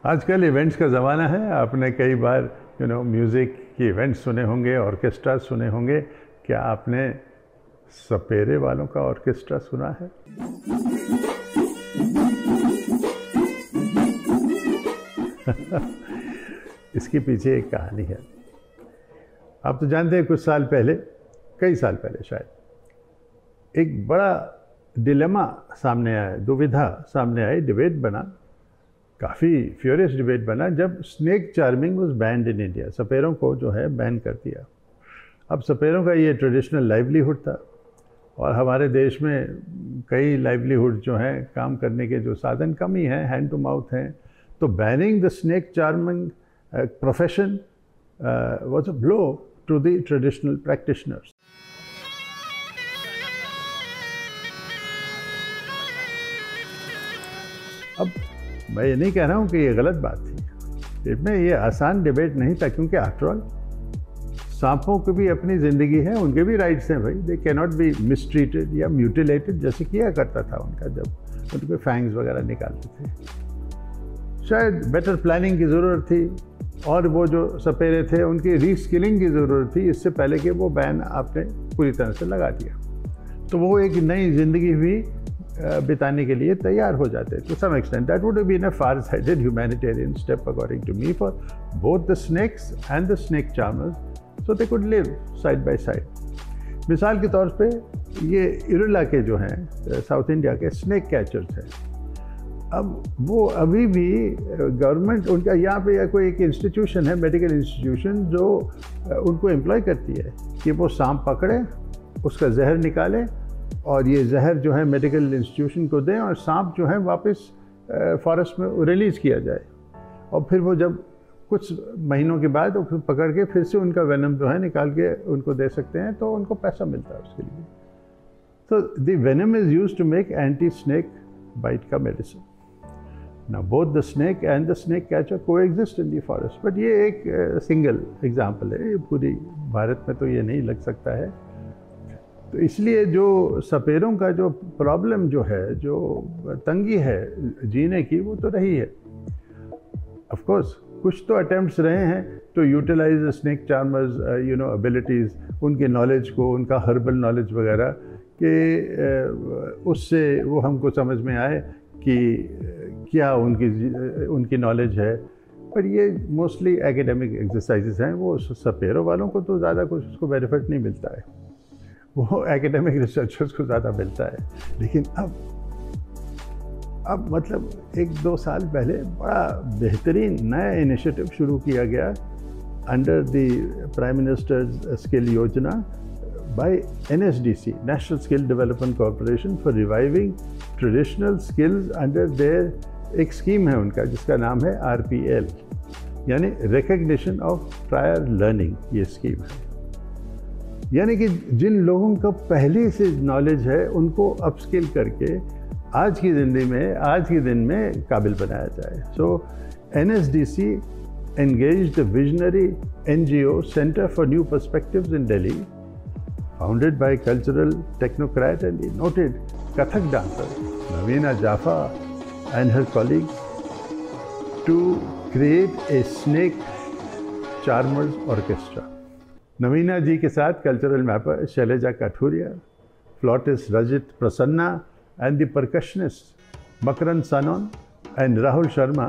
आजकल इवेंट्स का ज़माना है। आपने कई बार म्यूज़िक के इवेंट्स सुने होंगे, ऑर्केस्ट्रा सुने होंगे। क्या आपने सपेरे वालों का ऑर्केस्ट्रा सुना है? इसके पीछे एक कहानी है। आप तो जानते हैं, कुछ साल पहले, कई साल पहले शायद, एक बड़ा डिलेमा सामने आया, दुविधा सामने आई, डिबेट बना, काफ़ी फ्यूरियस डिबेट बना, जब snake charming was banned in India. सपेरों को जो है बैन कर दिया। अब सपेरों का ये ट्रेडिशनल लाइवलीहुड था और हमारे देश में कई लाइवलीहुड जो हैं, काम करने के जो साधन कम ही हैं, हैंड टू माउथ हैं। तो banning the snake charming profession was a blow to the traditional practitioners. अब मैं ये नहीं कह रहा हूँ कि ये गलत बात थी, इसमें ये आसान डिबेट नहीं था, क्योंकि आफ्टर ऑल सांपों की भी अपनी ज़िंदगी है, उनके भी राइट्स हैं भाई। They can not be mistreated या म्यूटिलेटेड, जैसे किया करता था उनका, जब उनके फैंग्स वगैरह निकालते थे। शायद बेटर प्लानिंग की ज़रूरत थी, और वो जो सपेरे थे उनकी रीस्किलिंग की ज़रूरत थी, इससे पहले कि वो बैन आपने पूरी तरह से लगा दिया। तो वो एक नई ज़िंदगी भी बिताने के लिए तैयार हो जाते। To some extent that would have been a far sided humanitarian step according to me, for both the snakes and the snake charmers, so they could live side by side. मिसाल के तौर पे ये इरुला के जो हैं साउथ इंडिया के snake catchers हैं। अब वो अभी भी गवर्नमेंट उनका यहाँ पे कोई एक इंस्टीट्यूशन है, मेडिकल इंस्टीट्यूशन, जो उनको एम्प्लॉय करती है कि वो सांप पकड़े, उसका जहर निकाले और ये जहर जो है मेडिकल इंस्टीट्यूशन को दें, और सांप जो है वापस फॉरेस्ट में रिलीज़ किया जाए। और फिर वो जब कुछ महीनों के बाद वो पकड़ के फिर से उनका वेनम जो है निकाल के उनको दे सकते हैं, तो उनको पैसा मिलता है उसके लिए। तो the venom is used to make anti snake bite का medicine. Now both the snake and the snake catcher coexist in the forest, but ये एक सिंगल एग्जाम्पल है, पूरी भारत में तो ये नहीं लग सकता है। तो इसलिए जो सपेरों का जो प्रॉब्लम जो है, जो तंगी है जीने की, वो तो रही है। ऑफ कोर्स कुछ तो अटेम्प्ट्स रहे हैं to utilize snake charmers abilities, उनके नॉलेज को, उनका हर्बल नॉलेज वगैरह, कि उससे वो हमको समझ में आए कि क्या उनकी नॉलेज है। पर ये मोस्टली एकेडमिक एक्सरसाइजेस हैं, वो सपेरों वालों को तो ज़्यादा कुछ उसको बेनिफिट नहीं मिलता है, वो एकेडमिक रिसर्चर्स को ज़्यादा मिलता है। लेकिन अब मतलब 1-2 साल पहले बड़ा बेहतरीन नया इनिशिएटिव शुरू किया गया under the prime ministers skill योजना by NSDC, National Skill Development Corporation, for reviving traditional skills under their एक स्कीम है उनका जिसका नाम है RPL, यानी रिकग्निशन ऑफ प्रायर लर्निंग। ये स्कीम है, यानी कि जिन लोगों का पहले से नॉलेज है उनको अपस्किल करके आज की ज़िंदगी में, आज के दिन में काबिल बनाया जाए। सो NSDC engaged the visionary NGO Center for New Perspectives in Delhi, founded by cultural technocrat and noted Kathak dancer Naveena Jaffa and her colleagues, to create a snake charmers orchestra. Naveena ji के साथ cultural mapper Shailaja Kathuria, flautist Rajit Prasanna, and the percussionist Makran Sanon and Rahul Sharma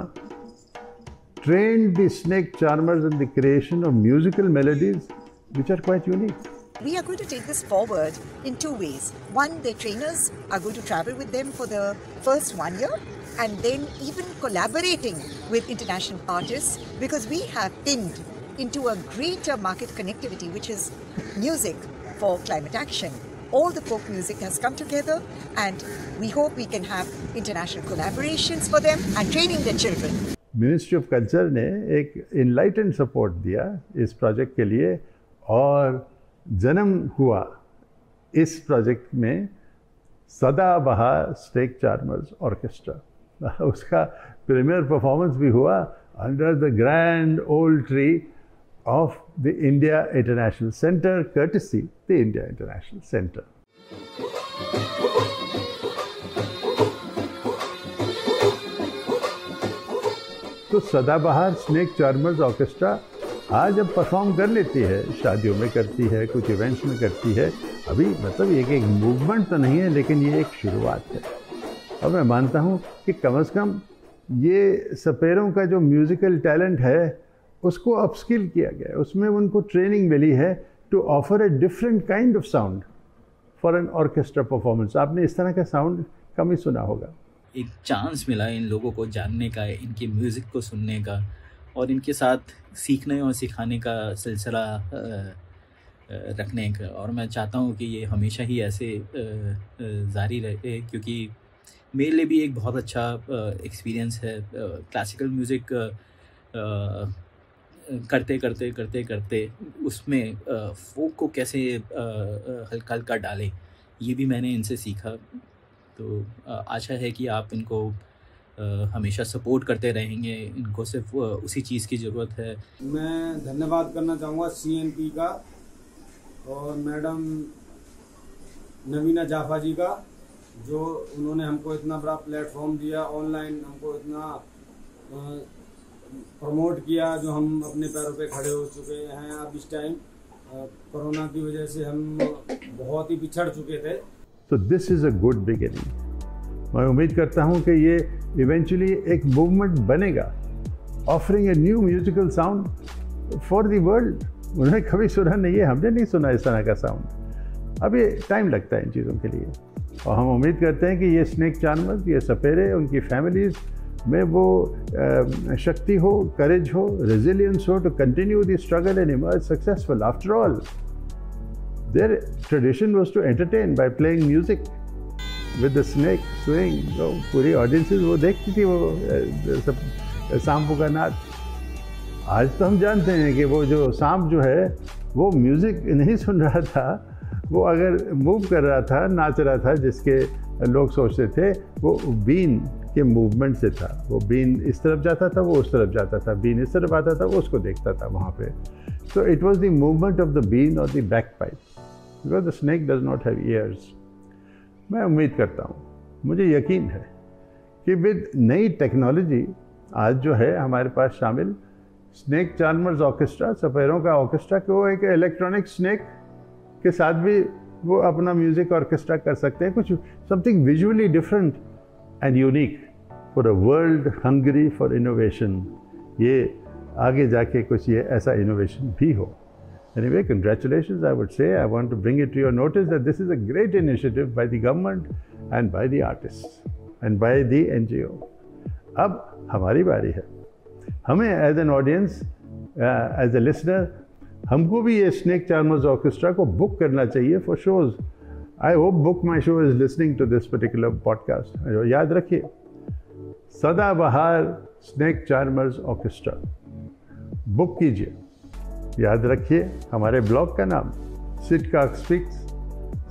trained the snake charmers in the creation of musical melodies which are quite unique. We are going to take this forward in 2 ways. One, their trainers are going to travel with them for the first 1 year, and then even collaborating with international artists, because we have pinned into a greater market connectivity, which is music for climate action. All the folk music has come together, and we hope we can have international collaborations for them and training their children. Ministry of culture ने एक enlightened support दिया इस project के लिए, और जन्म हुआ इस प्रोजेक्ट में सदाबहार स्नेक चार्मर्स ऑर्केस्ट्रा। उसका प्रीमियर परफॉर्मेंस भी हुआ under the grand old tree of the India international centre, courtesy the India international centre. तो सदाबहार स्नेक चार्मर्स ऑर्केस्ट्रा आज अब परफॉर्म कर लेती है, शादियों में करती है, कुछ इवेंट्स में करती है। अभी मतलब ये एक मूवमेंट तो नहीं है, लेकिन ये एक शुरुआत है। और मैं मानता हूँ कि कम से कम ये सपेरों का जो म्यूज़िकल टैलेंट है उसको अपस्किल किया गया है, उसमें उनको ट्रेनिंग मिली है to offer a different kind of sound for an orchestra performance. आपने इस तरह का साउंड कम ही सुना होगा। एक चांस मिला इन लोगों को जानने का, इनकी म्यूज़िक को सुनने का और इनके साथ सीखने और सिखाने का सिलसिला रखने का। और मैं चाहता हूँ कि ये हमेशा ही ऐसे जारी रहे, क्योंकि मेरे लिए भी एक बहुत अच्छा एक्सपीरियंस है क्लासिकल म्यूज़िक करते करते करते करते उसमें फोक को कैसे हल्का हल्का डालें, ये भी मैंने इनसे सीखा। तो आशा है कि आप इनको हमेशा सपोर्ट करते रहेंगे, इनको सिर्फ उसी चीज़ की ज़रूरत है। मैं धन्यवाद करना चाहूँगा CNP का और मैडम नवीना जाफा जी का, जो उन्होंने हमको इतना बड़ा प्लेटफॉर्म दिया, ऑनलाइन हमको इतना प्रमोट किया, जो हम अपने पैरों पे खड़े हो चुके हैं। अब इस टाइम कोरोना की वजह से हम बहुत ही पिछड़ चुके थे। तो this is a good beginning. मैं उम्मीद करता हूँ कि ये इवेंचुअली एक मूवमेंट बनेगा, offering a new musical sound for the world. उन्होंने कभी सुना नहीं है, हमने नहीं सुना इस तरह का साउंड। अब ये टाइम लगता है इन चीज़ों के लिए, और हम उम्मीद करते हैं कि ये स्नेक चार्मर्स, ये सपेरे, उनकी फैमिलीज़ में वो शक्ति हो, करेज हो, रेजिलियंस हो to continue the struggle and emerge successful. After all their tradition was to entertain by playing music with the snake swing। तो पूरी ऑडियंसेस वो देखती थी, वो सब सांपों का नाच। आज तो हम जानते हैं कि वो जो सांप जो है वो म्यूज़िक नहीं सुन रहा था, वो अगर मूव कर रहा था, नाच रहा था, जिसके लोग सोचते थे वो बीन के मूवमेंट से था। वो बीन इस तरफ जाता था, वो उस तरफ जाता था, बीन इस तरफ आता था, वो उसको देखता था वहाँ पे। So it was the movement of the bean or the bagpipe, because the snake does not have ears। मैं उम्मीद करता हूँ, मुझे यकीन है कि विद नई टेक्नोलॉजी आज जो है हमारे पास शामिल, स्नेक चार्मर्स ऑर्केस्ट्रा, सपेरों का ऑर्केस्ट्रा, कि वो एक इलेक्ट्रॉनिक स्नेक के साथ भी वो अपना म्यूज़िक ऑर्केस्ट्रा कर सकते हैं। कुछ something visually different and unique for a world hungry for innovation. ये आगे जाके कुछ ये ऐसा इनोवेशन भी हो। Anyway, congratulations, I would say. I want to bring it to your notice that this is a great initiative by the government and by the artists and by the NGO. अब हमारी बारी है, हमें as an audience, as a listener, हमको भी ये snake charmers orchestra को book करना चाहिए for shows. I hope BookMyShow is listening to this particular podcast. याद रखिए, सदाबहार स्नेक चार्मर्स ऑर्केस्ट्रा बुक कीजिए। याद रखिए हमारे ब्लॉग का नाम Sid Kak speaks.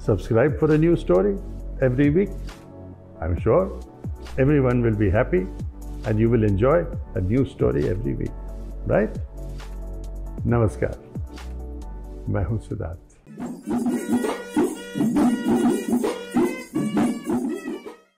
Subscribe for a new story every week. I am sure everyone will be happy and you will enjoy a new story every week, right? Namaskar. मैं हूँ सिद्धार्थ।